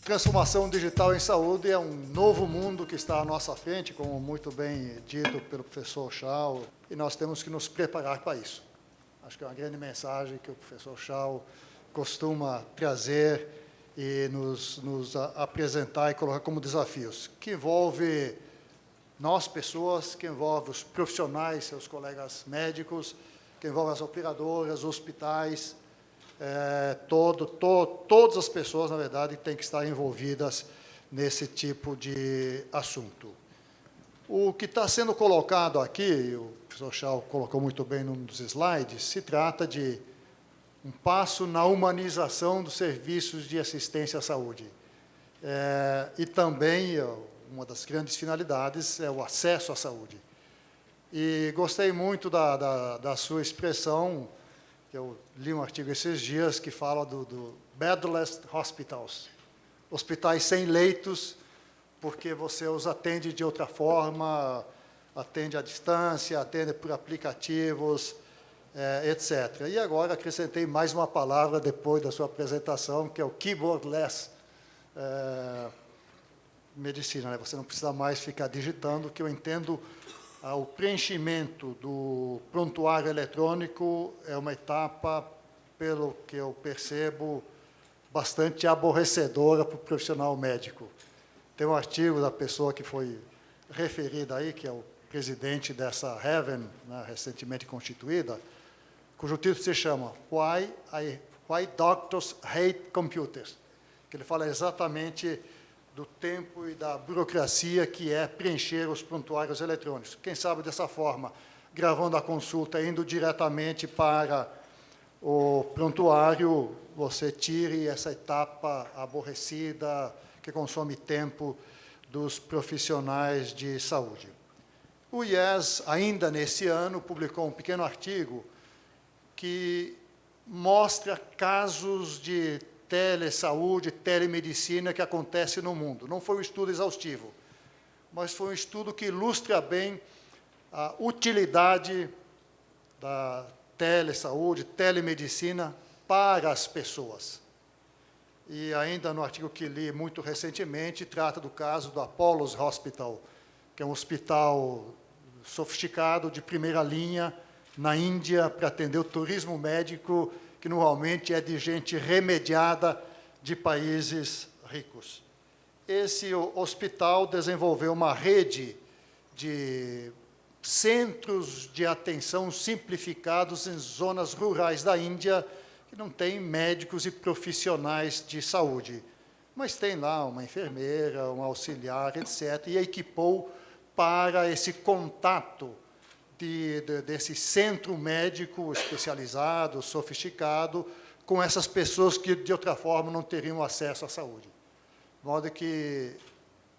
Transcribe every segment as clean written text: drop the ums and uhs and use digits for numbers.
Transformação digital em saúde é um novo mundo que está à nossa frente, como muito bem dito pelo professor Shaw, e nós temos que nos preparar para isso. Acho que é uma grande mensagem que o professor Shaw costuma trazer e nos apresentar e colocar como desafios, que envolve nós, pessoas, que envolve os profissionais, seus colegas médicos, que envolve as operadoras, hospitais, todas as pessoas, na verdade, têm que estar envolvidas nesse tipo de assunto. O que está sendo colocado aqui, o professor Shaw colocou muito bem num dos slides, se trata de um passo na humanização dos serviços de assistência à saúde. E também, uma das grandes finalidades é o acesso à saúde. E gostei muito da sua expressão, eu li um artigo esses dias que fala do bedless hospitals, hospitais sem leitos, porque você os atende de outra forma, atende à distância, atende por aplicativos, etc. E agora acrescentei mais uma palavra depois da sua apresentação, que é o keyboardless medicina, né? Você não precisa mais ficar digitando, que eu entendo. O preenchimento do prontuário eletrônico é uma etapa, pelo que eu percebo, bastante aborrecedora para o profissional médico. Tem um artigo da pessoa que foi referida aí, que é o presidente dessa Heaven, né, recentemente constituída, cujo título se chama Why Doctors Hate Computers, que ele fala exatamente do tempo e da burocracia que é preencher os prontuários eletrônicos. Quem sabe, dessa forma, gravando a consulta, indo diretamente para o prontuário, você tire essa etapa aborrecida, que consome tempo dos profissionais de saúde. O IES, ainda nesse ano, publicou um pequeno artigo que mostra casos de telesaúde, telemedicina que acontece no mundo. Não foi um estudo exaustivo, mas foi um estudo que ilustra bem a utilidade da telesaúde, telemedicina para as pessoas. E ainda no artigo que li muito recentemente, trata do caso do Apollo's Hospital, que é um hospital sofisticado, de primeira linha, na Índia, para atender o turismo médico, que normalmente é de gente remediada de países ricos. Esse hospital desenvolveu uma rede de centros de atenção simplificados em zonas rurais da Índia, que não tem médicos e profissionais de saúde, mas tem lá uma enfermeira, um auxiliar, etc., e equipou para esse contato desse centro médico especializado, sofisticado, com essas pessoas que, de outra forma, não teriam acesso à saúde. De modo que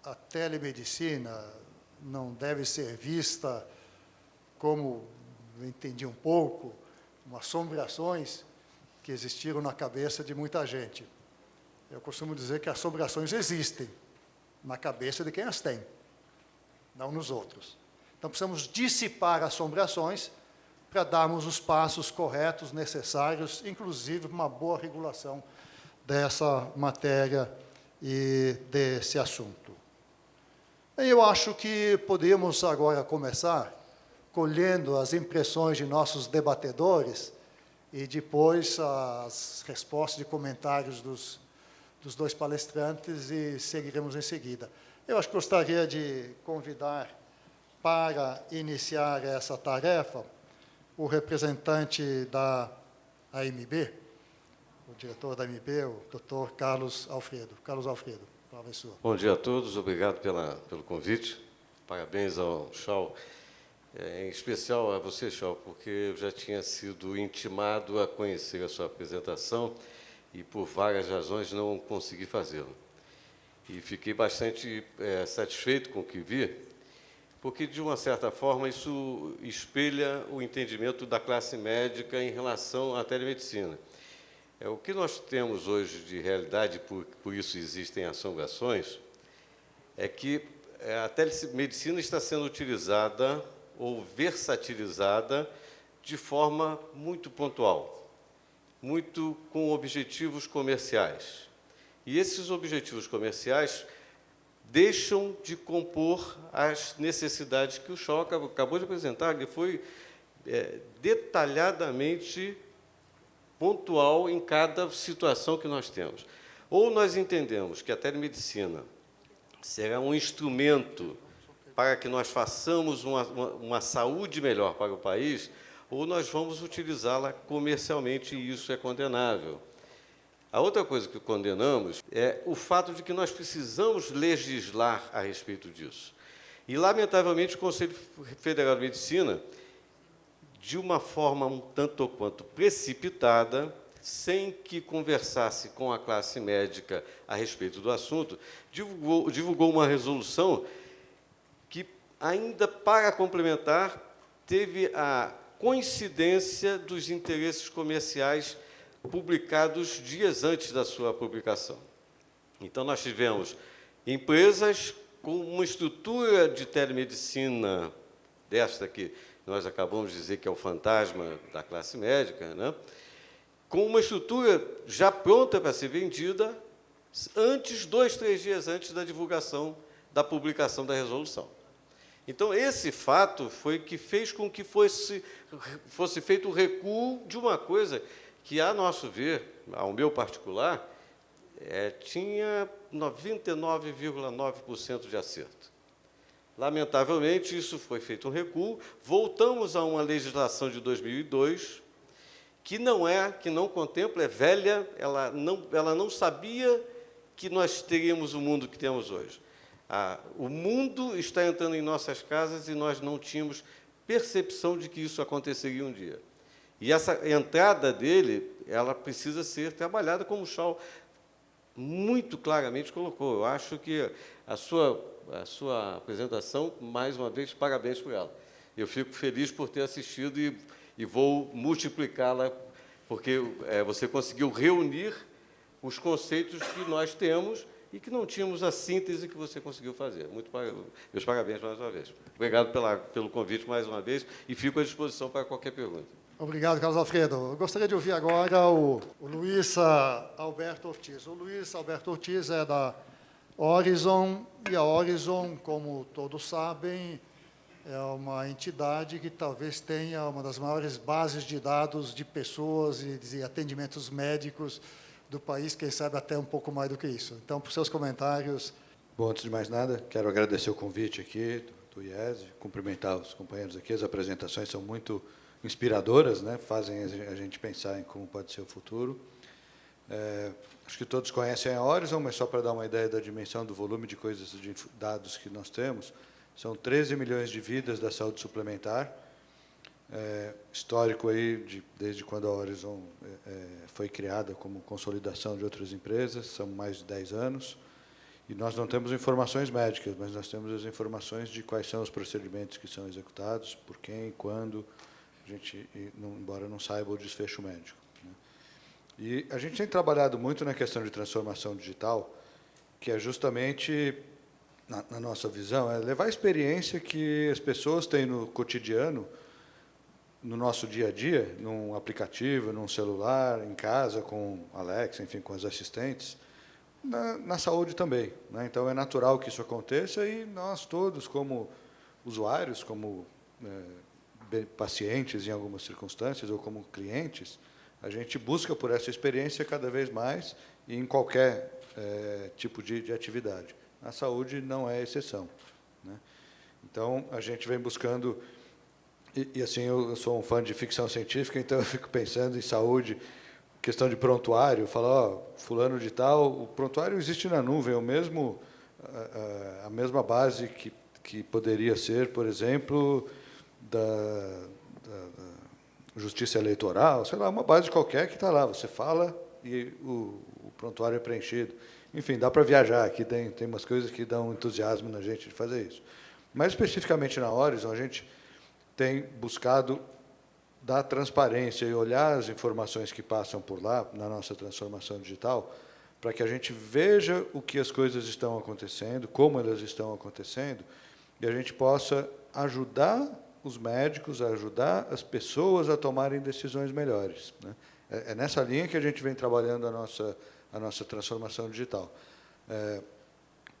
a telemedicina não deve ser vista como, eu entendi um pouco, umas assombrações que existiram na cabeça de muita gente. Eu costumo dizer que assombrações existem na cabeça de quem as tem, não nos outros. Então, precisamos dissipar assombrações para darmos os passos corretos, necessários, inclusive uma boa regulação dessa matéria e desse assunto. Eu acho que podemos agora começar colhendo as impressões de nossos debatedores e depois as respostas e comentários dos dois palestrantes e seguiremos em seguida. Eu acho que gostaria de convidar para iniciar essa tarefa o representante da AMB, o diretor da AMB, o Dr. Carlos Alfredo. Carlos Alfredo, a palavra é sua. Bom dia a todos, obrigado pelo convite. Parabéns ao Shaw, em especial a você, Shaw, porque eu já tinha sido intimado a conhecer a sua apresentação e, por várias razões, não consegui fazê-lo. E fiquei bastante satisfeito com o que vi, porque, de uma certa forma, isso espelha o entendimento da classe médica em relação à telemedicina. O que nós temos hoje de realidade, por isso existem assombrações, é que a telemedicina está sendo utilizada ou versatilizada de forma muito pontual, muito com objetivos comerciais. E esses objetivos comerciais deixam de compor as necessidades que o Shaw acabou de apresentar, que foi detalhadamente pontual em cada situação que nós temos. Ou nós entendemos que a telemedicina será um instrumento para que nós façamos uma saúde melhor para o país, ou nós vamos utilizá-la comercialmente, e isso é condenável. A outra coisa que condenamos é o fato de que nós precisamos legislar a respeito disso. E, lamentavelmente, o Conselho Federal de Medicina, de uma forma um tanto ou quanto precipitada, sem que conversasse com a classe médica a respeito do assunto, divulgou uma resolução que, ainda para complementar, teve a coincidência dos interesses comerciais publicados dias antes da sua publicação. Então, nós tivemos empresas com uma estrutura de telemedicina desta que nós acabamos de dizer que é o fantasma da classe médica, né? Com uma estrutura já pronta para ser vendida antes, 2, 3 dias antes da divulgação, da publicação da resolução. Então, esse fato foi que fez com que fosse feito o recuo de uma coisa que, a nosso ver, ao meu particular, tinha 99,9% de acerto. Lamentavelmente, isso foi feito um recuo. Voltamos a uma legislação de 2002, que não contempla, é velha, ela não sabia que nós teríamos o mundo que temos hoje. O mundo está entrando em nossas casas e nós não tínhamos percepção de que isso aconteceria um dia. E essa entrada dele, ela precisa ser trabalhada, como o Shaw muito claramente colocou. Eu acho que a sua apresentação, mais uma vez, parabéns por ela. Eu fico feliz por ter assistido e vou multiplicá-la, porque você conseguiu reunir os conceitos que nós temos e que não tínhamos a síntese que você conseguiu fazer. Meus parabéns mais uma vez. Obrigado pelo convite mais uma vez e fico à disposição para qualquer pergunta. Obrigado, Carlos Alfredo. Eu gostaria de ouvir agora o Luiz Alberto Ortiz. O Luiz Alberto Ortiz é da Horizon, e a Horizon, como todos sabem, é uma entidade que talvez tenha uma das maiores bases de dados de pessoas e de atendimentos médicos do país, quem sabe até um pouco mais do que isso. Então, por seus comentários. Bom, antes de mais nada, quero agradecer o convite aqui do IESE, cumprimentar os companheiros aqui. As apresentações são muito inspiradoras, né? Fazem a gente pensar em como pode ser o futuro. Acho que todos conhecem a Horizon, mas só para dar uma ideia da dimensão do volume de coisas, de dados que nós temos, são 13 milhões de vidas da saúde suplementar, histórico aí desde quando a Horizon foi criada como consolidação de outras empresas, são mais de 10 anos, e nós não temos informações médicas, mas nós temos as informações de quais são os procedimentos que são executados, por quem, quando, a gente, embora não saiba o desfecho médico. Né? E a gente tem trabalhado muito na questão de transformação digital, que é justamente, na nossa visão, levar a experiência que as pessoas têm no cotidiano, no nosso dia a dia, num aplicativo, num celular, em casa, com Alexa, enfim, com os assistentes, na saúde também. Né? Então, é natural que isso aconteça e nós todos, como usuários, como pacientes em algumas circunstâncias, ou como clientes, a gente busca por essa experiência cada vez mais e em qualquer tipo de atividade. A saúde não é exceção. Né? Então, a gente vem buscando... E assim, eu sou um fã de ficção científica, então eu fico pensando em saúde, questão de prontuário, falar, fulano de tal, o prontuário existe na nuvem, a mesma base que poderia ser, por exemplo, da justiça eleitoral, sei lá, uma base qualquer que está lá, você fala e o prontuário é preenchido. Enfim, dá para viajar, aqui tem umas coisas que dão entusiasmo na gente de fazer isso. Mas, especificamente na Horizon, a gente tem buscado dar transparência e olhar as informações que passam por lá, na nossa transformação digital, para que a gente veja o que as coisas estão acontecendo, como elas estão acontecendo, e a gente possa ajudar os médicos, ajudar as pessoas a tomarem decisões melhores. Né? É nessa linha que a gente vem trabalhando a nossa transformação digital.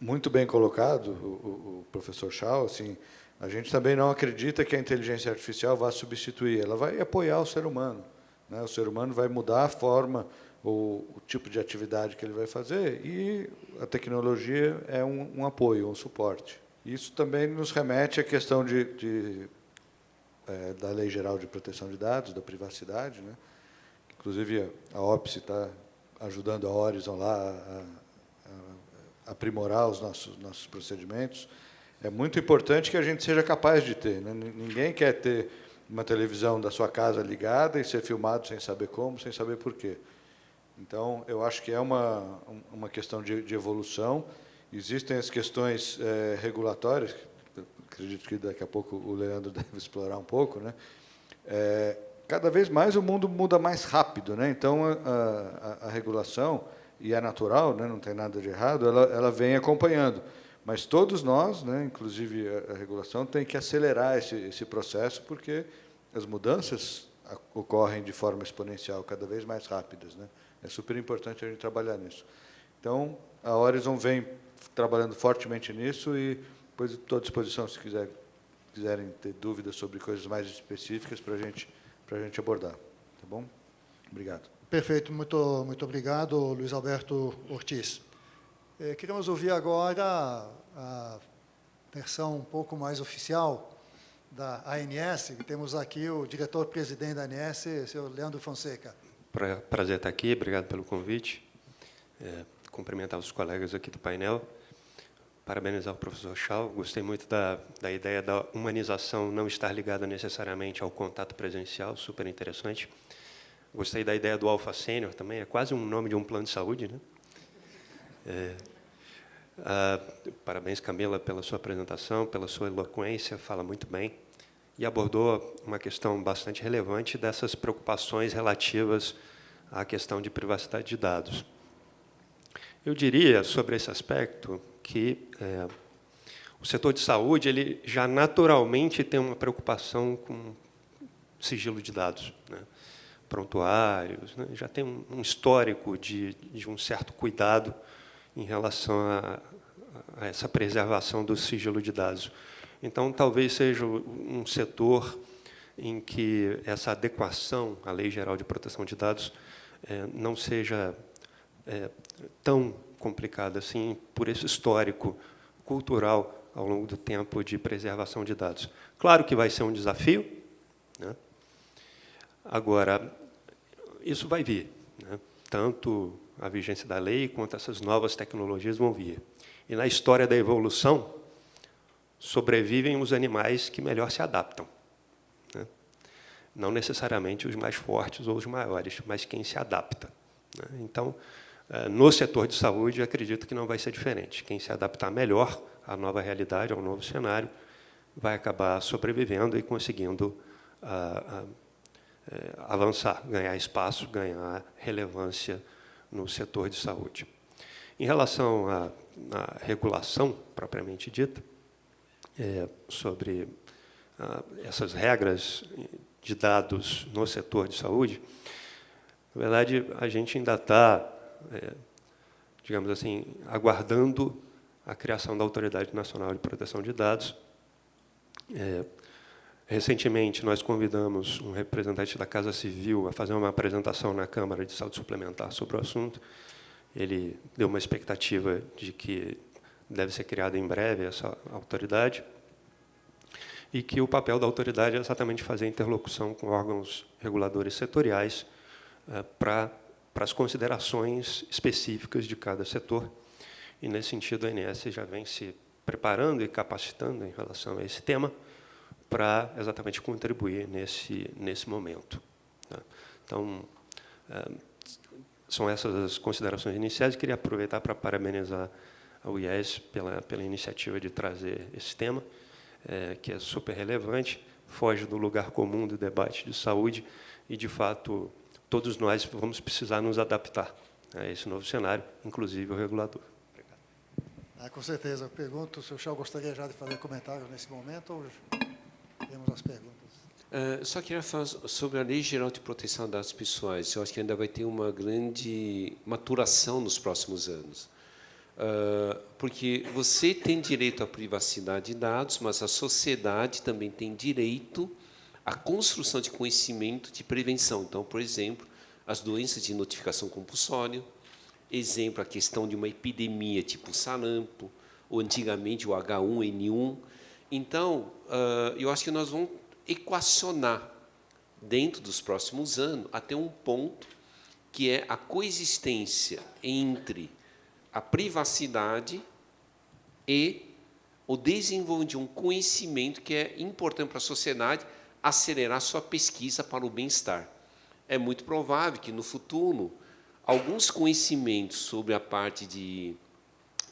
Muito bem colocado, o professor Shao, assim, a gente também não acredita que a inteligência artificial vá substituir, ela vai apoiar o ser humano, né? O ser humano vai mudar a forma, o tipo de atividade que ele vai fazer, e a tecnologia é um apoio, um suporte. Isso também nos remete à questão da Lei Geral de Proteção de Dados, da privacidade, né? Inclusive, a OPSI está ajudando a Horizon lá a aprimorar os nossos procedimentos. É muito importante que a gente seja capaz de ter, né? Ninguém quer ter uma televisão da sua casa ligada e ser filmado sem saber como, sem saber por quê. Então, eu acho que é uma questão de evolução. Existem as questões regulatórias, acredito que daqui a pouco o Leandro deve explorar um pouco, né? Cada vez mais o mundo muda mais rápido, né? Então, a regulação, e é natural, né? Não tem nada de errado, ela vem acompanhando. Mas todos nós, né, inclusive a regulação, tem que acelerar esse processo, porque as mudanças ocorrem de forma exponencial, cada vez mais rápidas, né? É super importante a gente trabalhar nisso. Então, a Horizon vem trabalhando fortemente nisso e depois estou à disposição, se quiserem ter dúvidas sobre coisas mais específicas, para a gente abordar. Tá bom? Obrigado. Perfeito, muito obrigado, Luiz Alberto Ortiz. Queremos ouvir agora a versão um pouco mais oficial da ANS. Temos aqui o diretor-presidente da ANS, senhor Leandro Fonseca. Prazer estar aqui, obrigado pelo convite. Cumprimentar os colegas aqui do painel. Parabenizar o professor Shao. Gostei muito da ideia da humanização não estar ligada necessariamente ao contato presencial, super interessante. Gostei da ideia do Alpha Sênior também, é quase um nome de um plano de saúde, né? Parabéns, Camila, pela sua apresentação, pela sua eloquência, fala muito bem. E abordou uma questão bastante relevante dessas preocupações relativas à questão de privacidade de dados. Eu diria, sobre esse aspecto, que o setor de saúde ele já naturalmente tem uma preocupação com sigilo de dados, né? Prontuários, né? Já tem um histórico de um certo cuidado em relação a essa preservação do sigilo de dados. Então, talvez seja um setor em que essa adequação à Lei Geral de Proteção de Dados não seja tão complicada assim, por esse histórico cultural ao longo do tempo de preservação de dados. Claro que vai ser um desafio, né? Agora, isso vai vir, né? Tanto a vigência da lei quanto essas novas tecnologias vão vir. E na história da evolução, sobrevivem os animais que melhor se adaptam, né? Não necessariamente os mais fortes ou os maiores, mas quem se adapta, né? Então, no setor de saúde, acredito que não vai ser diferente. Quem se adaptar melhor à nova realidade, ao novo cenário, vai acabar sobrevivendo e conseguindo avançar, ganhar espaço, ganhar relevância no setor de saúde. Em relação à regulação, propriamente dita, sobre essas regras de dados no setor de saúde, na verdade, a gente ainda está, digamos assim, aguardando a criação da Autoridade Nacional de Proteção de Dados. Recentemente, nós convidamos um representante da Casa Civil a fazer uma apresentação na Câmara de Saúde Suplementar sobre o assunto. Ele deu uma expectativa de que deve ser criada em breve essa autoridade e que o papel da autoridade é exatamente fazer interlocução com órgãos reguladores setoriais para as considerações específicas de cada setor. E, nesse sentido, a ANS já vem se preparando e capacitando em relação a esse tema para exatamente contribuir nesse momento, tá? Então, são essas as considerações iniciais. Eu queria aproveitar para parabenizar ao IES pela iniciativa de trazer esse tema, que é super relevante, foge do lugar comum do debate de saúde e, de fato, todos nós vamos precisar nos adaptar a esse novo cenário, inclusive o regulador. Obrigado. Com certeza. Eu pergunto se o Shao gostaria já de fazer comentários nesse momento ou temos as perguntas? Só queria falar sobre a Lei Geral de Proteção de Dados Pessoais. Eu acho que ainda vai ter uma grande maturação nos próximos anos. Porque você tem direito à privacidade de dados, mas a sociedade também tem direito à construção de conhecimento de prevenção. Então, por exemplo, as doenças de notificação compulsória, exemplo, a questão de uma epidemia tipo sarampo, ou antigamente o H1N1. Então, eu acho que nós vamos equacionar, dentro dos próximos anos, até um ponto que é a coexistência entre a privacidade e o desenvolvimento de um conhecimento que é importante para a sociedade acelerar sua pesquisa para o bem-estar. É muito provável que, no futuro, alguns conhecimentos sobre a parte de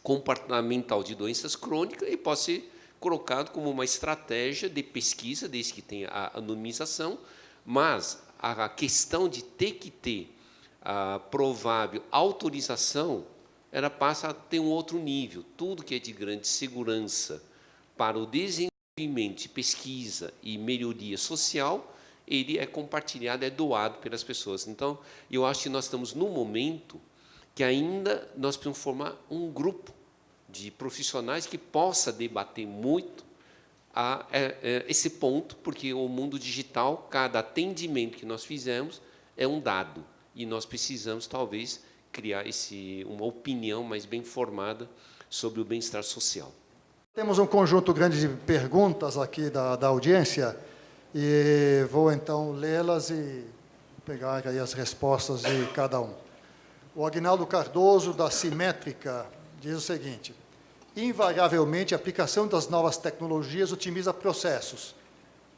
comportamental de doenças crônicas e possa ser colocado como uma estratégia de pesquisa, desde que tenha a anonimização, mas a questão de ter que ter a provável autorização, ela passa a ter um outro nível. Tudo que é de grande segurança para o desenvolvimento de pesquisa e melhoria social, ele é compartilhado, é doado pelas pessoas. Então, eu acho que nós estamos num momento que ainda nós precisamos formar um grupo de profissionais que possa debater muito esse ponto, porque o mundo digital, cada atendimento que nós fizemos é um dado, e nós precisamos, talvez, criar uma opinião mais bem formada sobre o bem-estar social. Temos um conjunto grande de perguntas aqui da audiência, e vou, então, lê-las e pegar aí as respostas de cada um. O Aguinaldo Cardoso, da Simétrica, diz o seguinte: invariavelmente, a aplicação das novas tecnologias otimiza processos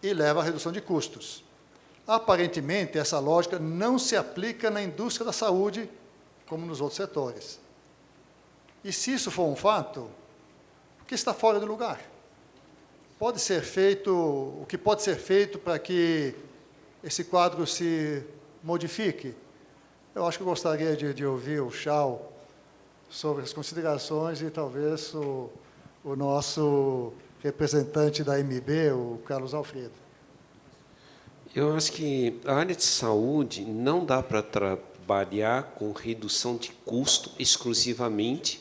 e leva à redução de custos. Aparentemente, essa lógica não se aplica na indústria da saúde, como nos outros setores. E se isso for um fato, o que está fora do lugar? Pode ser feito, o que pode ser feito para que esse quadro se modifique? Eu acho que eu gostaria de ouvir o Chau sobre as considerações e talvez o nosso representante da MB, o Carlos Alfredo. Eu acho que a área de saúde não dá para trabalhar com redução de custo exclusivamente,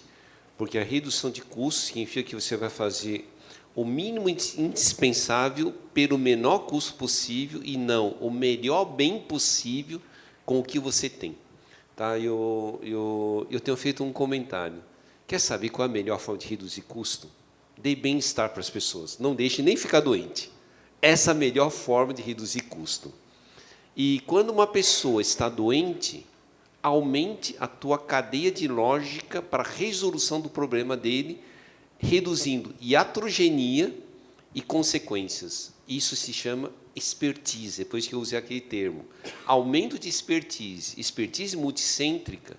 porque a redução de custo significa que você vai fazer o mínimo indispensável pelo menor custo possível e não o melhor bem possível com o que você tem. Tá? Eu tenho feito um comentário. Quer saber qual é a melhor forma de reduzir custo? Dê bem-estar para as pessoas. Não deixe nem ficar doente. Essa é a melhor forma de reduzir custo. E, quando uma pessoa está doente, aumente a tua cadeia de lógica para a resolução do problema dele, reduzindo iatrogenia e consequências. Isso se chama expertise, depois que eu usei aquele termo. Aumento de expertise multicêntrica,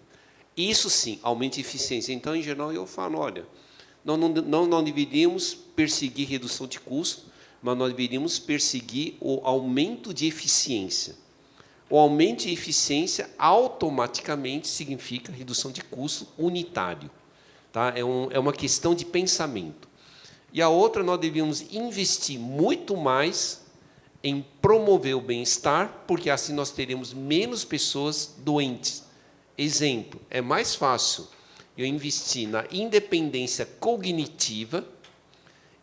isso sim, aumento de eficiência. Então, em geral, eu falo, olha, nós não deveríamos perseguir redução de custo, mas nós deveríamos perseguir o aumento de eficiência. O aumento de eficiência automaticamente significa redução de custo unitário. Tá? É uma questão de pensamento. E a outra, nós deveríamos investir muito mais em promover o bem-estar, porque assim nós teremos menos pessoas doentes. Exemplo, é mais fácil eu investir na independência cognitiva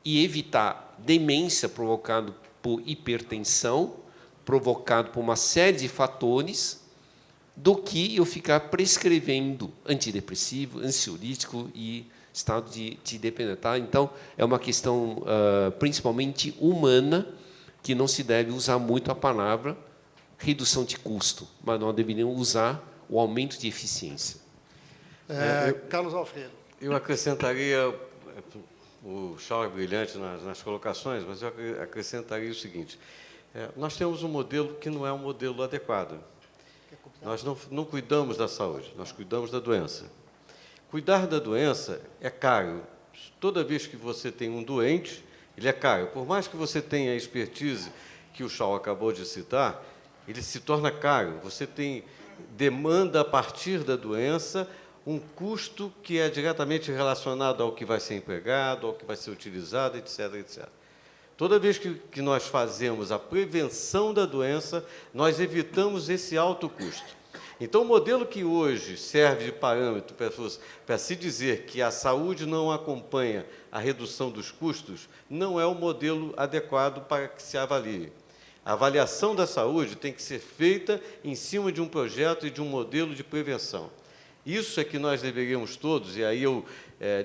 e evitar demência provocada por hipertensão, provocado por uma série de fatores, do que eu ficar prescrevendo antidepressivo, ansiolítico e estado de dependência. Tá? Então, é uma questão principalmente humana, que não se deve usar muito a palavra redução de custo, mas nós deveríamos usar o aumento de eficiência. Carlos Alfredo. Eu acrescentaria, o Chau é brilhante nas colocações, mas eu acrescentaria o seguinte: nós temos um modelo que não é um modelo adequado. Nós não cuidamos da saúde, nós cuidamos da doença. Cuidar da doença é caro. Toda vez que você tem um doente, ele é caro. Por mais que você tenha a expertise que o Chau acabou de citar, ele se torna caro. Você demanda, a partir da doença, um custo que é diretamente relacionado ao que vai ser empregado, ao que vai ser utilizado, etc., etc. Toda vez que nós fazemos a prevenção da doença, nós evitamos esse alto custo. Então, o modelo que hoje serve de parâmetro para se dizer que a saúde não acompanha a redução dos custos, não é o modelo adequado para que se avalie. A avaliação da saúde tem que ser feita em cima de um projeto e de um modelo de prevenção. Isso é que nós deveríamos todos, e aí eu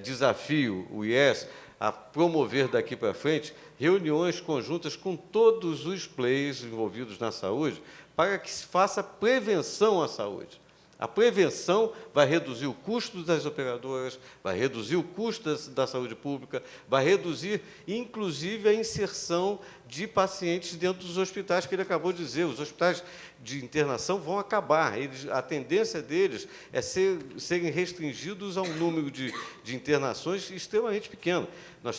desafio o IES a promover daqui para frente reuniões conjuntas com todos os players envolvidos na saúde, para que se faça prevenção à saúde. A prevenção vai reduzir o custo das operadoras, vai reduzir o custo da saúde pública, vai reduzir, inclusive, a inserção de pacientes dentro dos hospitais, que ele acabou de dizer. Os hospitais de internação vão acabar. A tendência deles é serem restringidos a um número de internações extremamente pequeno. Nós,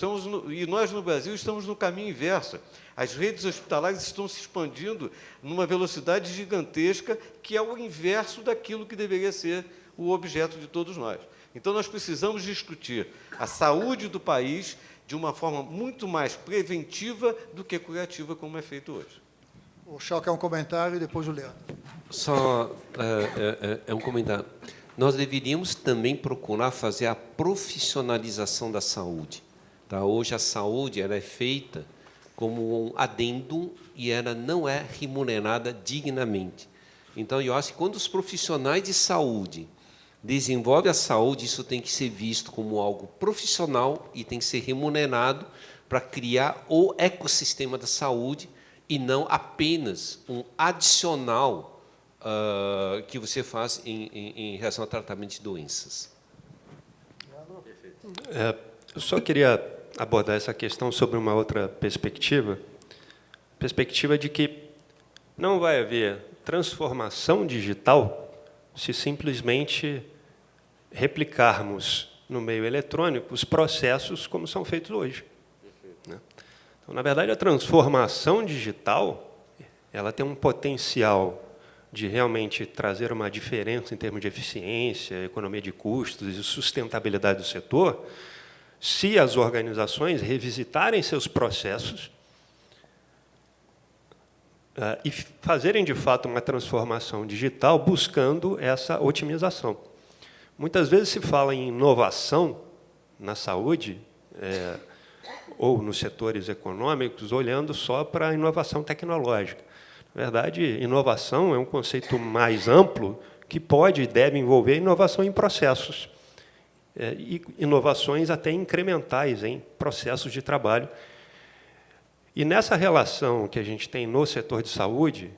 no Brasil, estamos no caminho inverso. As redes hospitalares estão se expandindo numa velocidade gigantesca, que é o inverso daquilo que deveria ser o objeto de todos nós. Então, nós precisamos discutir a saúde do país de uma forma muito mais preventiva do que curativa, como é feito hoje. O Chau quer um comentário e depois o Leandro. Só um comentário. Nós deveríamos também procurar fazer a profissionalização da saúde. Tá? Hoje, a saúde ela é feita como um adendo e ela não é remunerada dignamente. Então, eu acho que quando os profissionais de saúde desenvolvem a saúde, isso tem que ser visto como algo profissional e tem que ser remunerado para criar o ecossistema da saúde e não apenas um adicional que você faz em relação ao tratamento de doenças. Eu só queria abordar essa questão sobre uma outra perspectiva de que não vai haver transformação digital se simplesmente replicarmos no meio eletrônico os processos como são feitos hoje. Né? Então, na verdade, a transformação digital ela tem um potencial de realmente trazer uma diferença em termos de eficiência, economia de custos e sustentabilidade do setor, se as organizações revisitarem seus processos e fazerem, de fato, uma transformação digital buscando essa otimização. Muitas vezes se fala em inovação na saúde ou nos setores econômicos, olhando só para a inovação tecnológica. Na verdade, inovação é um conceito mais amplo que pode e deve envolver inovação em processos. E inovações até incrementais em processos de trabalho. E nessa relação que a gente tem no setor de saúde,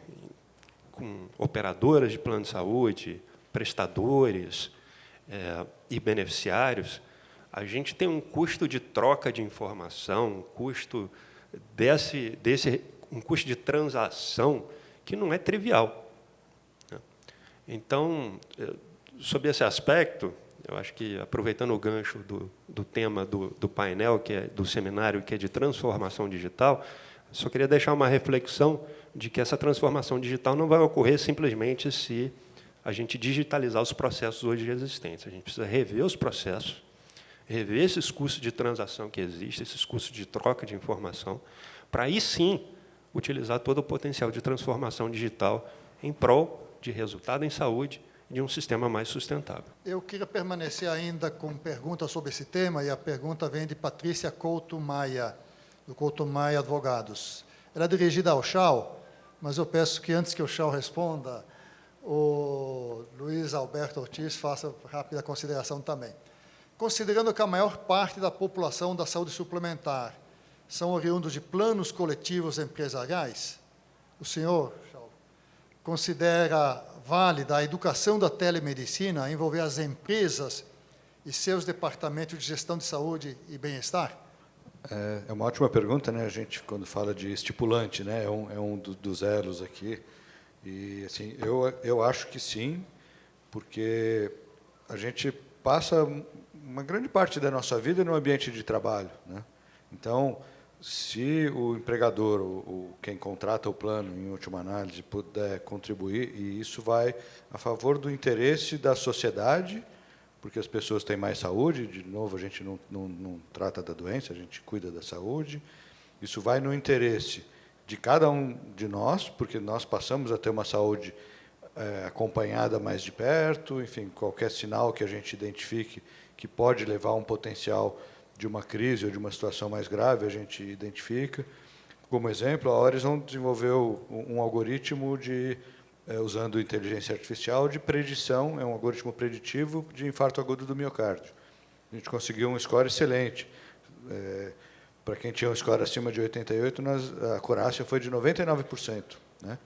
com operadoras de plano de saúde, prestadores e beneficiários, a gente tem um custo de troca de informação, um custo um custo de transação que não é trivial. Então, sob esse aspecto, eu acho que, aproveitando o gancho do tema do painel, do seminário, que é de transformação digital, só queria deixar uma reflexão de que essa transformação digital não vai ocorrer simplesmente se a gente digitalizar os processos hoje existentes. A gente precisa rever os processos, rever esses custos de transação que existem, esses custos de troca de informação, para aí sim utilizar todo o potencial de transformação digital em prol de resultado em saúde de um sistema mais sustentável. Eu queria permanecer ainda com perguntas sobre esse tema, e a pergunta vem de Patrícia Couto Maia, do Couto Maia Advogados. Ela é dirigida ao Chau, mas eu peço que, antes que o Chau responda, o Luiz Alberto Ortiz faça rápida consideração também. Considerando que a maior parte da população da saúde suplementar são oriundos de planos coletivos empresariais, o senhor, Chau, considera válida a educação da telemedicina envolver as empresas e seus departamentos de gestão de saúde e bem-estar? É uma ótima pergunta, né? A gente, quando fala de estipulante, né, é um dos elos aqui. E assim, eu acho que sim, porque a gente passa uma grande parte da nossa vida no ambiente de trabalho, né? Então, se o empregador, quem contrata o plano, em última análise, puder contribuir, e isso vai a favor do interesse da sociedade, porque as pessoas têm mais saúde, de novo, a gente não trata da doença, a gente cuida da saúde, Isso vai no interesse de cada um de nós, porque nós passamos a ter uma saúde acompanhada mais de perto, enfim, qualquer sinal que a gente identifique que pode levar a um potencial de uma crise ou de uma situação mais grave, a gente identifica. Como exemplo, a Horizon desenvolveu um algoritmo usando inteligência artificial de predição, é um algoritmo preditivo de infarto agudo do miocárdio. A gente conseguiu um score excelente. Para quem tinha um score acima de 88, a acurácia foi de 99%, né?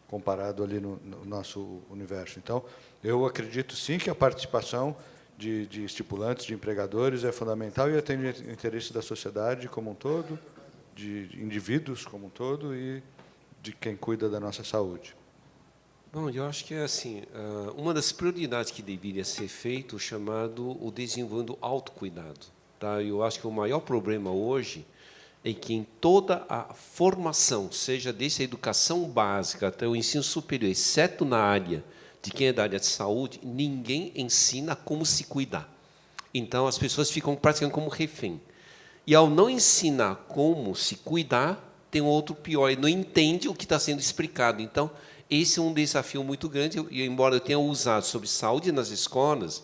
Comparado ali no nosso universo. Então, eu acredito sim que a participação de estipulantes, de empregadores é fundamental e atende o interesse da sociedade como um todo, de indivíduos como um todo e de quem cuida da nossa saúde. Bom, eu acho que é assim, uma das prioridades que deveria ser feito, chamado o desenvolvimento do autocuidado. Tá? Eu acho que o maior problema hoje é que em toda a formação, seja desde a educação básica até o ensino superior, exceto na área de quem é da área de saúde, ninguém ensina como se cuidar. Então, as pessoas ficam praticando como refém. E, ao não ensinar como se cuidar, tem um outro pior, ele não entende o que está sendo explicado. Então, esse é um desafio muito grande, e embora eu tenha usado sobre saúde nas escolas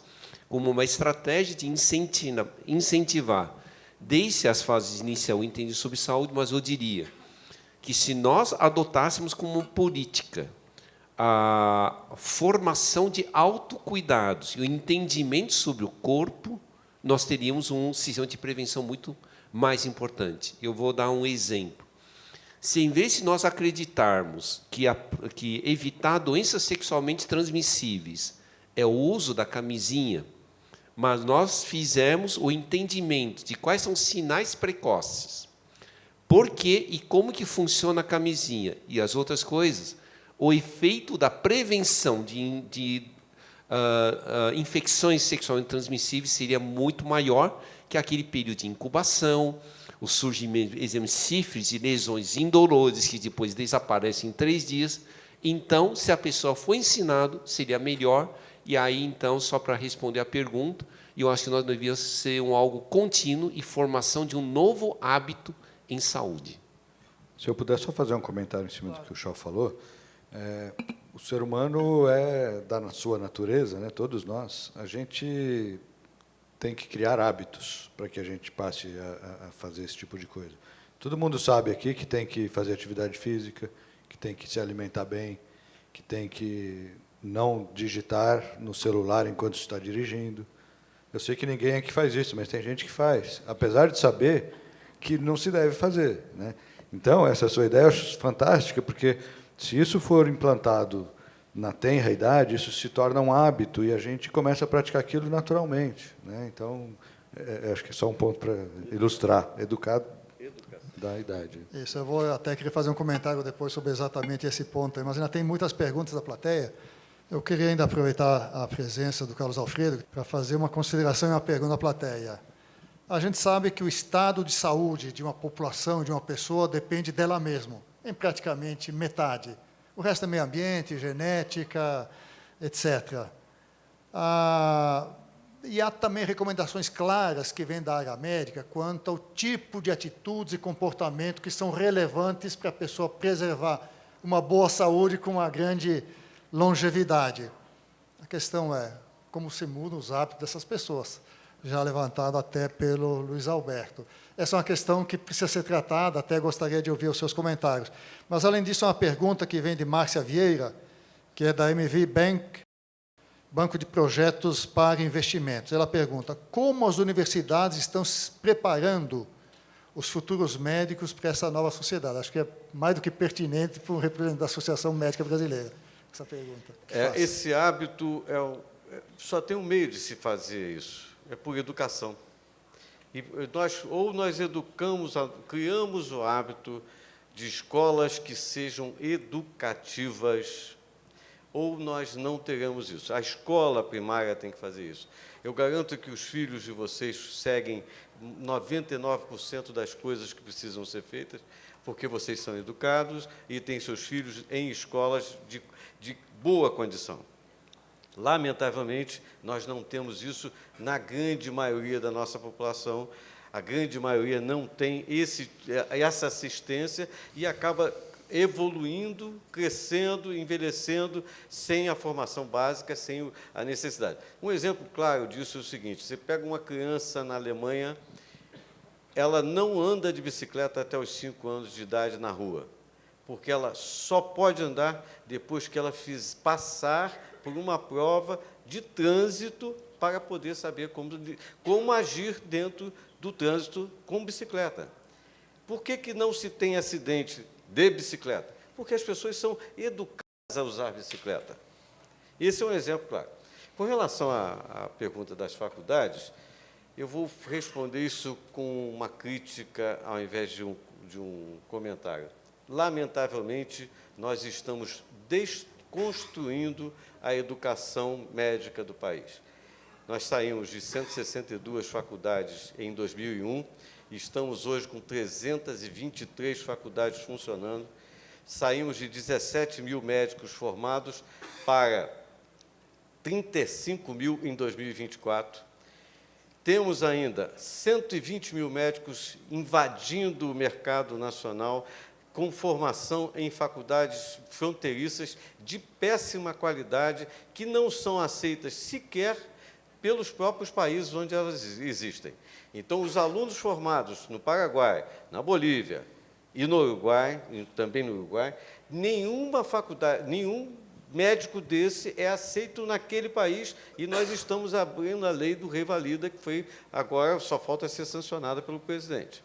como uma estratégia de incentivar, desde as fases iniciais, o entendimento sobre saúde, mas eu diria que se nós adotássemos como política a formação de autocuidados e o entendimento sobre o corpo, nós teríamos um sistema de prevenção muito mais importante. Eu vou dar um exemplo. Se, em vez de nós acreditarmos que evitar doenças sexualmente transmissíveis é o uso da camisinha, mas nós fizemos o entendimento de quais são os sinais precoces, por que e como que funciona a camisinha e as outras coisas, o efeito da prevenção de infecções sexualmente transmissíveis seria muito maior que aquele período de incubação, o surgimento, por exemplo, de sífilis e lesões indolores que depois desaparecem em 3 dias. Então, se a pessoa for ensinado, seria melhor. E aí, então, só para responder a pergunta, eu acho que nós devíamos ser algo contínuo e formação de um novo hábito em saúde. Se eu puder só fazer um comentário em cima do que o Shaw falou, o ser humano é da sua natureza, né? Todos nós, a gente tem que criar hábitos para que a gente passe a fazer esse tipo de coisa. Todo mundo sabe aqui que tem que fazer atividade física, que tem que se alimentar bem, que tem que não digitar no celular enquanto está dirigindo. Eu sei que ninguém aqui faz isso, mas tem gente que faz, apesar de saber que não se deve fazer, né? Então, essa sua ideia eu acho fantástica, porque se isso for implantado na tenra idade, isso se torna um hábito e a gente começa a praticar aquilo naturalmente, né? Então, acho que é só um ponto para ilustrar, educar da idade. Isso, eu vou até querer fazer um comentário depois sobre exatamente esse ponto, mas ainda tem muitas perguntas da plateia. Eu queria ainda aproveitar a presença do Carlos Alfredo para fazer uma consideração e uma pergunta à plateia. A gente sabe que o estado de saúde de uma população, de uma pessoa, depende dela mesma, em praticamente metade. O resto é meio ambiente, genética, etc. E há também recomendações claras que vêm da área médica quanto ao tipo de atitudes e comportamento que são relevantes para a pessoa preservar uma boa saúde com uma grande longevidade. A questão é como se mudam os hábitos dessas pessoas, já levantado até pelo Luiz Alberto. Essa é uma questão que precisa ser tratada, até gostaria de ouvir os seus comentários. Mas, além disso, é uma pergunta que vem de Márcia Vieira, que é da MV Bank, Banco de Projetos para Investimentos. Ela pergunta, como as universidades estão se preparando os futuros médicos para essa nova sociedade? Acho que é mais do que pertinente para o representante da Associação Médica Brasileira, essa pergunta. Esse hábito só tem um meio de se fazer isso, é por educação. E nós educamos, criamos o hábito de escolas que sejam educativas, ou nós não teremos isso. A escola primária tem que fazer isso. Eu garanto que os filhos de vocês seguem 99% das coisas que precisam ser feitas, porque vocês são educados e têm seus filhos em escolas de boa condição. Lamentavelmente, nós não temos isso na grande maioria da nossa população. A grande maioria não tem essa assistência e acaba evoluindo, crescendo, envelhecendo, sem a formação básica, sem a necessidade. Um exemplo claro disso é o seguinte: você pega uma criança na Alemanha, ela não anda de bicicleta até os 5 anos de idade na rua, porque ela só pode andar depois que ela passar por uma prova de trânsito para poder saber como agir dentro do trânsito com bicicleta. Por que não se tem acidente de bicicleta? Porque as pessoas são educadas a usar bicicleta. Esse é um exemplo claro. Com relação à pergunta das faculdades, eu vou responder isso com uma crítica ao invés de um comentário. Lamentavelmente, nós estamos desconstruindo a educação médica do país. Nós saímos de 162 faculdades em 2001, e estamos hoje com 323 faculdades funcionando. Saímos de 17 mil médicos formados para 35 mil em 2024. Temos ainda 120 mil médicos invadindo o mercado nacional, com formação em faculdades fronteiriças de péssima qualidade, que não são aceitas sequer pelos próprios países onde elas existem. Então, os alunos formados no Paraguai, na Bolívia e no Uruguai, e também no Uruguai, nenhuma faculdade, nenhum médico desse é aceito naquele país, e nós estamos abrindo a lei do Revalida, que foi agora, só falta ser sancionada pelo presidente.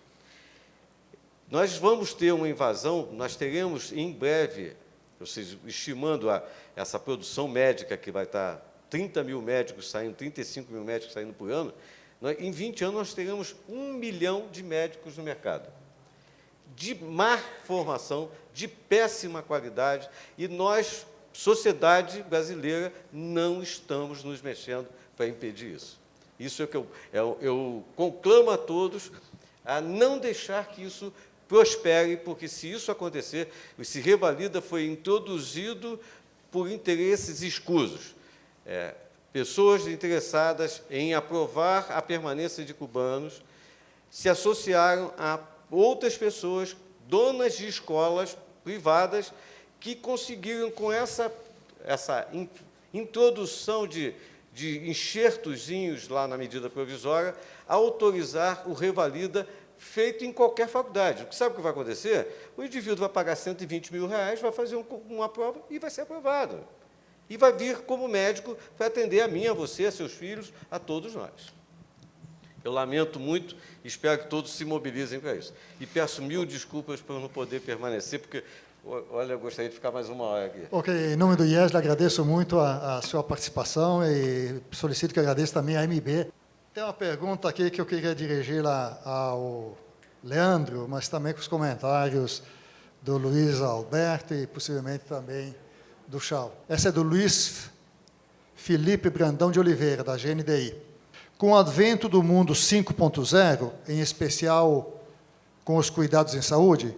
Nós vamos ter uma invasão, nós teremos em breve, ou seja, estimando essa produção médica que vai estar 30 mil médicos saindo, 35 mil médicos saindo por ano, em 20 anos nós teremos 1 milhão de médicos no mercado, de má formação, de péssima qualidade, e nós, sociedade brasileira, não estamos nos mexendo para impedir isso. Isso é que eu conclamo a todos a não deixar que isso prospere, porque se isso acontecer, esse Revalida foi introduzido por interesses escusos. Pessoas interessadas em aprovar a permanência de cubanos se associaram a outras pessoas, donas de escolas privadas, que conseguiram, com essa introdução de enxertozinhos lá na medida provisória, autorizar o Revalida feito em qualquer faculdade. Sabe o que vai acontecer? O indivíduo vai pagar 120 mil reais, vai fazer uma prova e vai ser aprovado. E vai vir como médico para atender a mim, a você, a seus filhos, a todos nós. Eu lamento muito, espero que todos se mobilizem para isso. E peço 1000 desculpas por não poder permanecer, porque, olha, eu gostaria de ficar mais 1 hora aqui. Ok, em nome do IESL, agradeço muito a sua participação e solicito que agradeça também à MB. Tem uma pergunta aqui que eu queria dirigir ao Leandro, mas também com os comentários do Luiz Alberto e possivelmente também do Chau. Essa é do Luiz Felipe Brandão de Oliveira, da GNDI. Com o advento do mundo 5.0, em especial com os cuidados em saúde,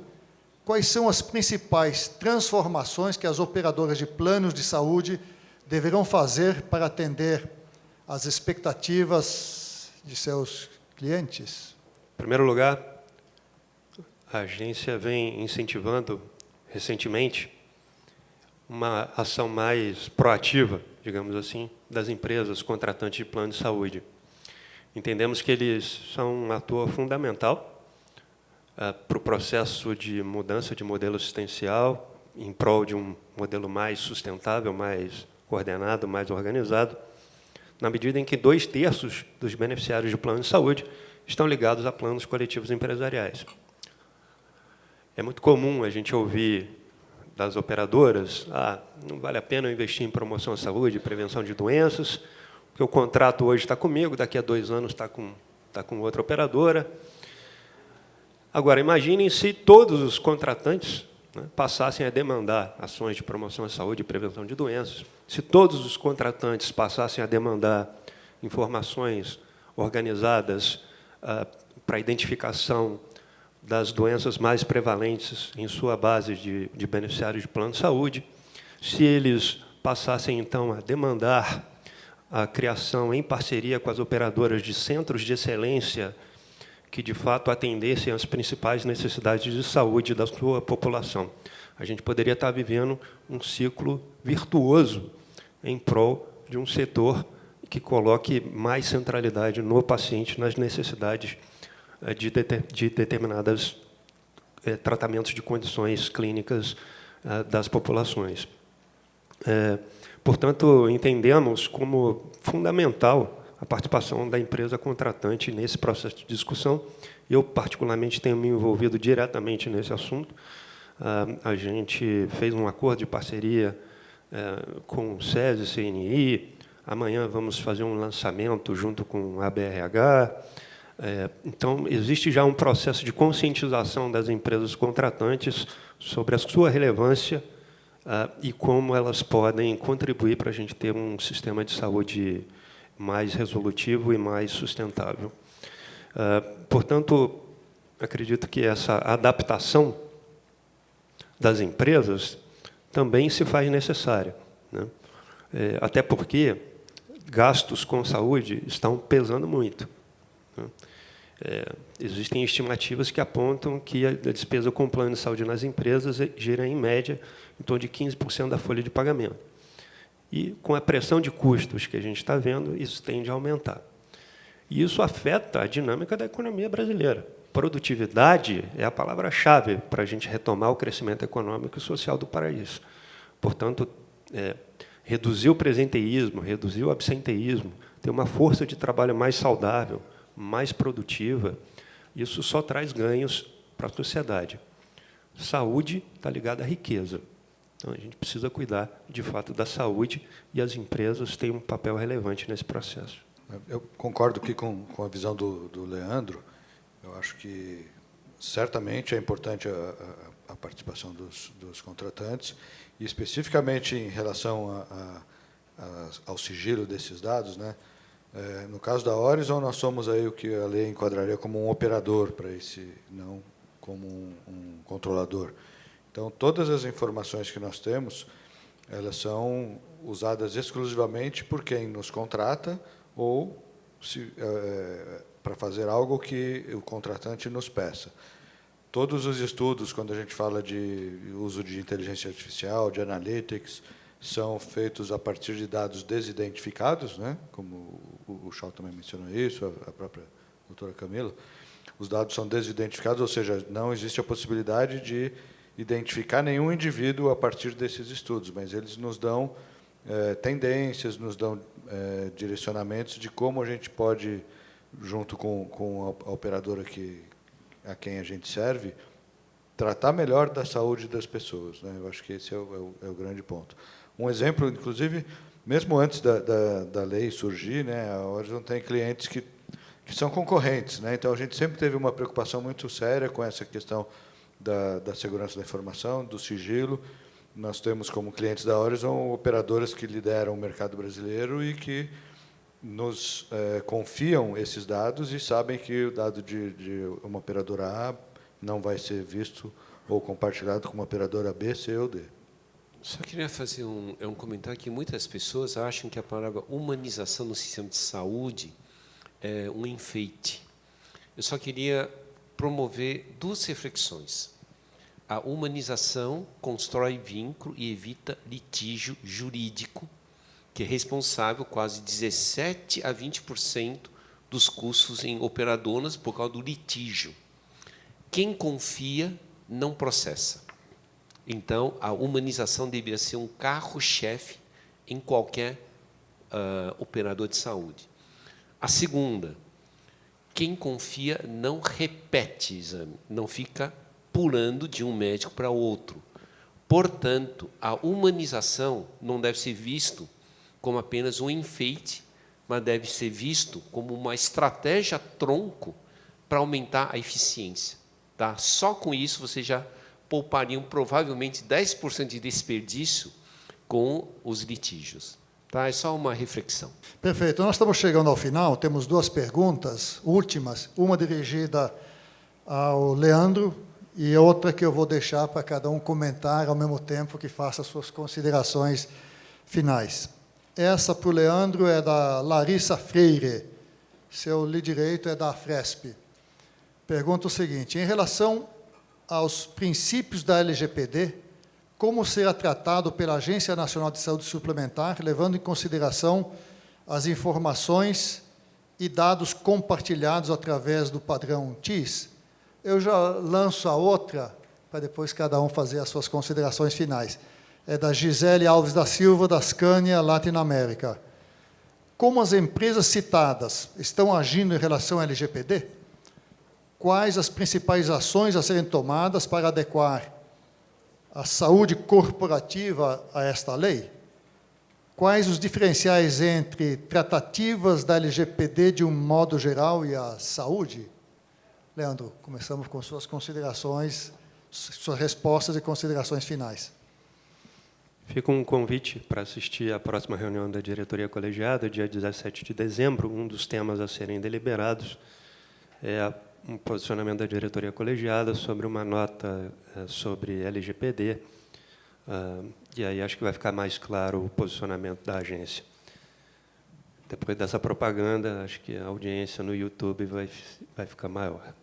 quais são as principais transformações que as operadoras de planos de saúde deverão fazer para atender às expectativas de seus clientes? Em primeiro lugar, a agência vem incentivando, recentemente, uma ação mais proativa, digamos assim, das empresas contratantes de plano de saúde. Entendemos que eles são um ator fundamental para o processo de mudança de modelo assistencial, em prol de um modelo mais sustentável, mais coordenado, mais organizado, na medida em que 2/3 dos beneficiários de plano de saúde estão ligados a planos coletivos empresariais. É muito comum a gente ouvir das operadoras: não vale a pena eu investir em promoção à saúde, prevenção de doenças, porque o contrato hoje está comigo, daqui a 2 anos está com outra operadora. Agora, imaginem se todos os contratantes passassem a demandar ações de promoção à saúde e prevenção de doenças, se todos os contratantes passassem a demandar informações organizadas para a identificação das doenças mais prevalentes em sua base de beneficiários de plano de saúde, se eles passassem, então, a demandar a criação, em parceria com as operadoras, de centros de excelência que, de fato, atendessem às principais necessidades de saúde da sua população. A gente poderia estar vivendo um ciclo virtuoso em prol de um setor que coloque mais centralidade no paciente, nas necessidades de determinados tratamentos de condições clínicas das populações. Portanto, entendemos como fundamental a participação da empresa contratante nesse processo de discussão. Eu, particularmente, tenho me envolvido diretamente nesse assunto. A gente fez um acordo de parceria com o SES e CNI. Amanhã vamos fazer um lançamento junto com a BRH. Então, existe já um processo de conscientização das empresas contratantes sobre a sua relevância e como elas podem contribuir para a gente ter um sistema de saúde mais resolutivo e mais sustentável. Portanto, acredito que essa adaptação das empresas também se faz necessária, né? Até porque gastos com saúde estão pesando muito, né? Existem estimativas que apontam que a despesa com plano de saúde nas empresas gira, em média, em torno de 15% da folha de pagamento. E, com a pressão de custos que a gente está vendo, isso tende a aumentar. E isso afeta a dinâmica da economia brasileira. Produtividade é a palavra-chave para a gente retomar o crescimento econômico e social do país. Portanto, reduzir o presenteísmo, reduzir o absenteísmo, ter uma força de trabalho mais saudável, mais produtiva, isso só traz ganhos para a sociedade. Saúde está ligada à riqueza. Então, a gente precisa cuidar, de fato, da saúde, e as empresas têm um papel relevante nesse processo. Eu concordo aqui com a visão do Leandro. Eu acho que, certamente, é importante a participação dos contratantes, e, especificamente, em relação ao sigilo desses dados, né? No caso da Horizon, nós somos aí o que a lei enquadraria como um operador para esse, não como um controlador. Então, todas as informações que nós temos, elas são usadas exclusivamente por quem nos contrata ou para fazer algo que o contratante nos peça. Todos os estudos, quando a gente fala de uso de inteligência artificial, de analytics, são feitos a partir de dados desidentificados, né? Como o Shaw também mencionou isso, a própria doutora Camila. Os dados são desidentificados, ou seja, não existe a possibilidade de identificar nenhum indivíduo a partir desses estudos, mas eles nos dão tendências, nos dão direcionamentos de como a gente pode, junto com a operadora a quem a gente serve, tratar melhor da saúde das pessoas, né? Eu acho que esse é o grande ponto. Um exemplo, inclusive, mesmo antes da lei surgir, né, a Horizon tem clientes que são concorrentes, né? Então, a gente sempre teve uma preocupação muito séria com essa questão da segurança da informação, do sigilo. Nós temos como clientes da Horizon operadoras que lideram o mercado brasileiro e que nos confiam esses dados e sabem que o dado de uma operadora A não vai ser visto ou compartilhado com uma operadora B, C ou D. Só queria fazer um comentário que muitas pessoas acham que a palavra humanização no sistema de saúde é um enfeite. Eu só queria promover duas reflexões. A humanização constrói vínculo e evita litígio jurídico, que é responsável quase 17% a 20% dos custos em operadoras por causa do litígio. Quem confia não processa. Então, a humanização deveria ser um carro-chefe em qualquer operador de saúde. A segunda, quem confia não repete exame, não fica pulando de um médico para outro. Portanto, a humanização não deve ser visto como apenas um enfeite, mas deve ser visto como uma estratégia tronco para aumentar a eficiência. Tá? Só com isso você já poupariam provavelmente 10% de desperdício com os litígios. Tá? É só uma reflexão. Perfeito. Nós estamos chegando ao final, temos duas perguntas últimas, uma dirigida ao Leandro e outra que eu vou deixar para cada um comentar ao mesmo tempo que faça suas considerações finais. Essa, para o Leandro, é da Larissa Freire. Seu direito é da Fresp. Pergunta o seguinte: em relação aos princípios da LGPD, como será tratado pela Agência Nacional de Saúde Suplementar, levando em consideração as informações e dados compartilhados através do padrão TIS? Eu já lanço a outra, para depois cada um fazer as suas considerações finais. É da Gisele Alves da Silva, da Scania Latinoamérica. Como as empresas citadas estão agindo em relação à LGPD? Quais as principais ações a serem tomadas para adequar a saúde corporativa a esta lei? Quais os diferenciais entre tratativas da LGPD de um modo geral e a saúde? Leandro, começamos com suas considerações, suas respostas e considerações finais. Fica um convite para assistir à próxima reunião da diretoria colegiada, dia 17 de dezembro. Um dos temas a serem deliberados é um posicionamento da diretoria colegiada sobre uma nota sobre LGPD. E aí acho que vai ficar mais claro o posicionamento da agência. Depois dessa propaganda, acho que a audiência no YouTube vai ficar maior.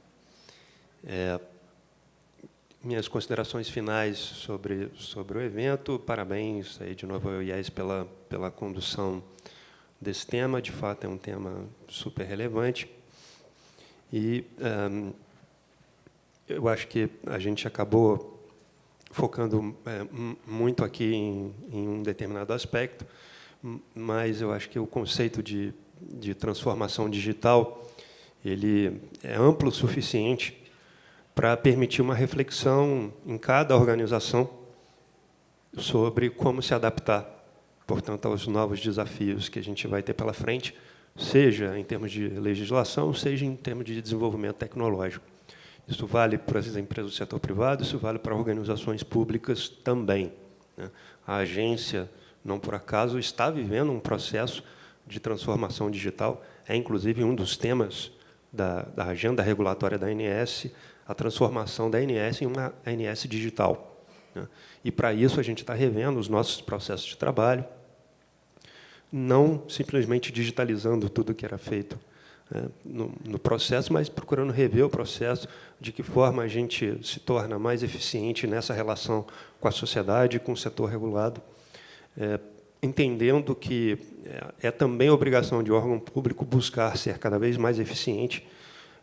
Minhas considerações finais sobre o evento. Parabéns aí de novo ao IES pela condução desse tema. De fato, é um tema super relevante. E eu acho que a gente acabou focando muito aqui em um determinado aspecto, mas eu acho que o conceito de transformação digital ele é amplo o suficiente para permitir uma reflexão em cada organização sobre como se adaptar, portanto, aos novos desafios que a gente vai ter pela frente, seja em termos de legislação, seja em termos de desenvolvimento tecnológico. Isso vale para as empresas do setor privado, isso vale para organizações públicas também. A agência, não por acaso, está vivendo um processo de transformação digital, é, inclusive, um dos temas da agenda regulatória da ANS, a transformação da ANS em uma ANS digital. E, para isso, a gente está revendo os nossos processos de trabalho, não simplesmente digitalizando tudo que era feito no processo, mas procurando rever o processo, de que forma a gente se torna mais eficiente nessa relação com a sociedade e com o setor regulado, entendendo que é também obrigação de órgão público buscar ser cada vez mais eficiente,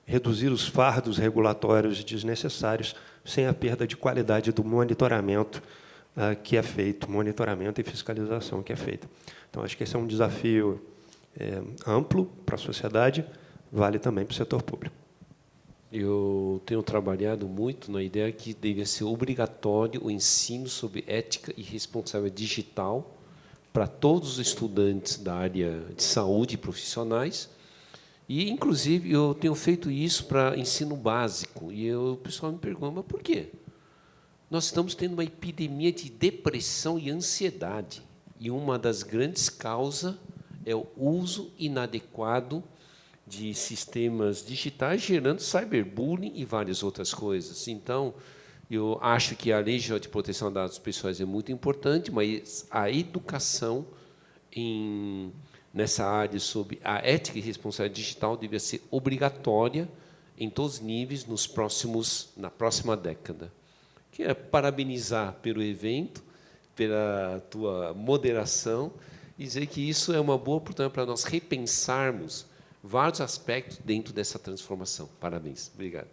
reduzir os fardos regulatórios desnecessários, sem a perda de qualidade do monitoramento que é feito, monitoramento e fiscalização que é feita. Então, acho que esse é um desafio amplo para a sociedade, vale também para o setor público. Eu tenho trabalhado muito na ideia que deveria ser obrigatório o ensino sobre ética e responsabilidade digital para todos os estudantes da área de saúde e profissionais. E, inclusive, eu tenho feito isso para ensino básico. E o pessoal me pergunta, mas por quê? Nós estamos tendo uma epidemia de depressão e ansiedade. E uma das grandes causas é o uso inadequado de sistemas digitais, gerando cyberbullying e várias outras coisas. Então, eu acho que a Lei Geral de Proteção de Dados Pessoais é muito importante, mas a educação nessa área sobre a ética e responsabilidade digital deveria ser obrigatória em todos os níveis na próxima década. Quero parabenizar pelo evento, pela tua moderação, e dizer que isso é uma boa oportunidade para nós repensarmos vários aspectos dentro dessa transformação. Parabéns. Obrigado.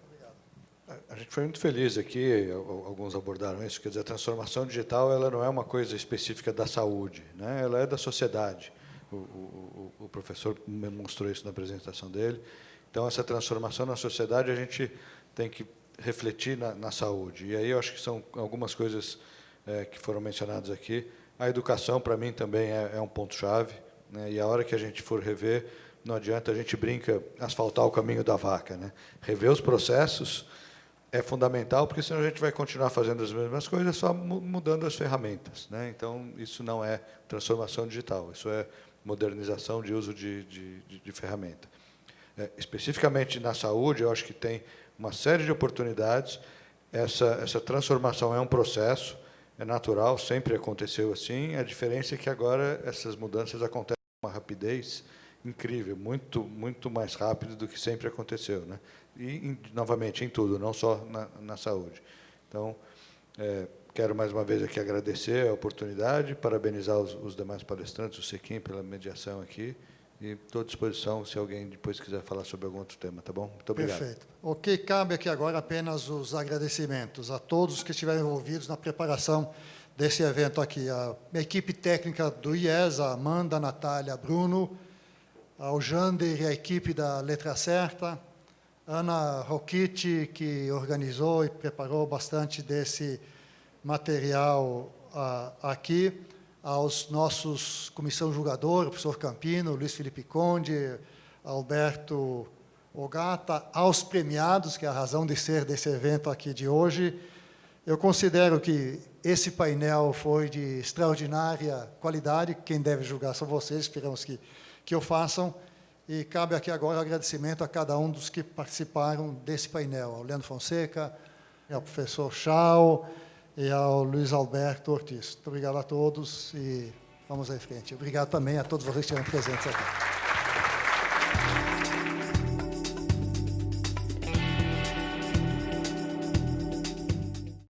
A gente foi muito feliz aqui, alguns abordaram isso, quer dizer, a transformação digital ela não é uma coisa específica da saúde, né? Ela é da sociedade. O professor mostrou isso na apresentação dele. Então, essa transformação na sociedade, a gente tem que refletir na saúde. E aí eu acho que são algumas coisas que foram mencionadas aqui. A educação, para mim, também é um ponto-chave, né? E a hora que a gente for rever, não adianta a gente brinca asfaltar o caminho da vaca, né? Rever os processos é fundamental, porque senão a gente vai continuar fazendo as mesmas coisas, só mudando as ferramentas, né? Então, isso não é transformação digital, isso é modernização de uso de ferramenta. Especificamente na saúde, eu acho que tem uma série de oportunidades. Essa transformação é um processo, é natural, sempre aconteceu assim. A diferença é que agora essas mudanças acontecem com uma rapidez incrível, muito mais rápido do que sempre aconteceu, né? E, novamente, em tudo, não só na saúde. Então, quero mais uma vez aqui agradecer a oportunidade, parabenizar os demais palestrantes, o Sequim, pela mediação aqui, e estou à disposição se alguém depois quiser falar sobre algum outro tema, tá bom? Muito obrigado. Perfeito. Ok, cabe aqui agora apenas os agradecimentos a todos que estiveram envolvidos na preparação desse evento aqui. A equipe técnica do IES, a Amanda, a Natália, a Bruno, ao Jander e a equipe da Letra Certa, Ana Rocchiti, que organizou e preparou bastante desse material aqui, aos nossos comissão julgadora, o professor Campino, Luiz Felipe Conde, Alberto Ogata, aos premiados, que é a razão de ser desse evento aqui de hoje. Eu considero que esse painel foi de extraordinária qualidade, quem deve julgar são vocês, esperamos que o façam. E cabe aqui agora o agradecimento a cada um dos que participaram desse painel, ao Leandro Fonseca, ao professor Chau e ao Luiz Alberto Ortiz. Muito obrigado a todos e vamos em frente. Obrigado também a todos vocês que estiveram presentes aqui.